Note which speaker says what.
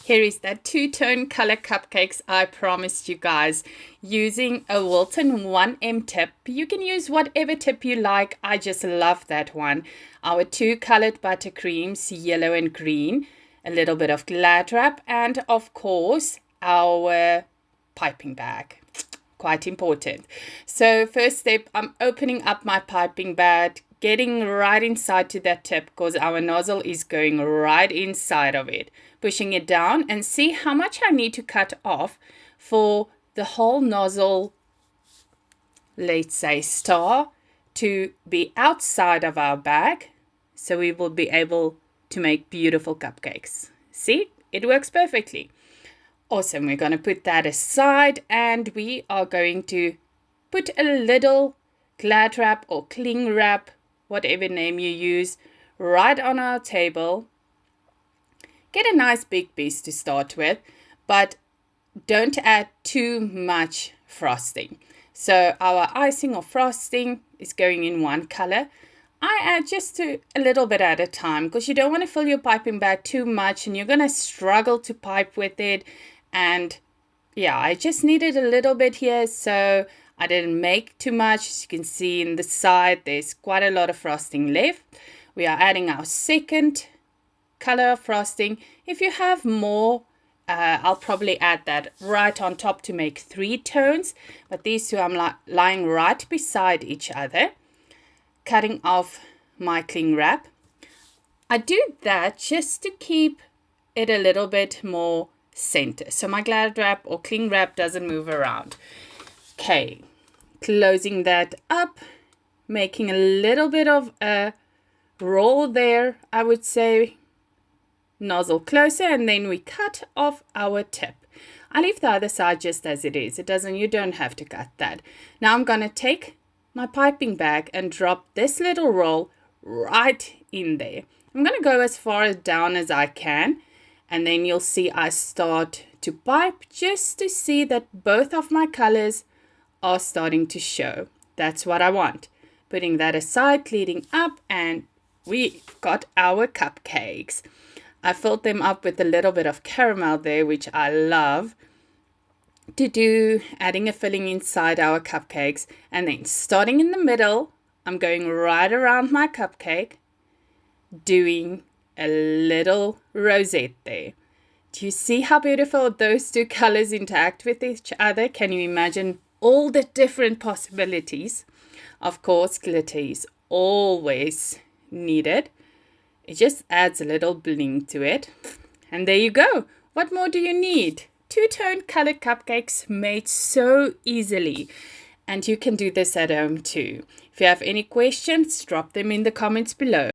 Speaker 1: Here is that two-tone color cupcakes I promised you guys using a Wilton 1M tip. You can use whatever tip you like. I just love that one. Our two colored buttercreams, yellow and green, a little bit of Glad wrap, and of course our piping bag. Quite important. So first step, I'm opening up my piping bag, getting right inside to that tip because our nozzle is going right inside of it. Pushing it down and see how much I need to cut off for the whole nozzle, let's say star, to be outside of our bag so we will be able to make beautiful cupcakes. See, it works perfectly. Awesome, we're going to put that aside and we are going to put a little Glad wrap or cling wrap, whatever name you use, right on our table. Get a nice big piece to start with, but don't add too much frosting. So our icing or frosting is going in one color. I add just a little bit at a time because you don't want to fill your piping bag too much and you're going to struggle to pipe with it. And yeah, I just needed a little bit here, so I didn't make too much. As you can see in the side, there's quite a lot of frosting left. We are adding our second color of frosting. If you have more, I'll probably add that right on top to make 3 tones, but these two I'm lying right beside each other. Cutting off my cling wrap. I do that just to keep it a little bit more center, so my Glad wrap or cling wrap doesn't move around. Okay, closing that up, making a little bit of a roll there, I would say. Nozzle closer, and then we cut off our tip. I leave the other side just as it is. You don't have to cut that. Now I'm going to take my piping bag and drop this little roll right in there. I'm going to go as far down as I can, and then you'll see I start to pipe just to see that both of my colors are starting to show. That's what I want. Putting that aside, cleaning up, and we got our cupcakes. I filled them up with a little bit of caramel there, which I love to do, adding a filling inside our cupcakes. And then starting in the middle, I'm going right around my cupcake, doing a little rosette there. Do you see how beautiful those two colors interact with each other? Can you imagine all the different possibilities? Of course, glitter is always needed. It just adds a little bling to it. And there you go. What more do you need? Two-tone colored cupcakes made so easily. And you can do this at home too. If you have any questions, drop them in the comments below.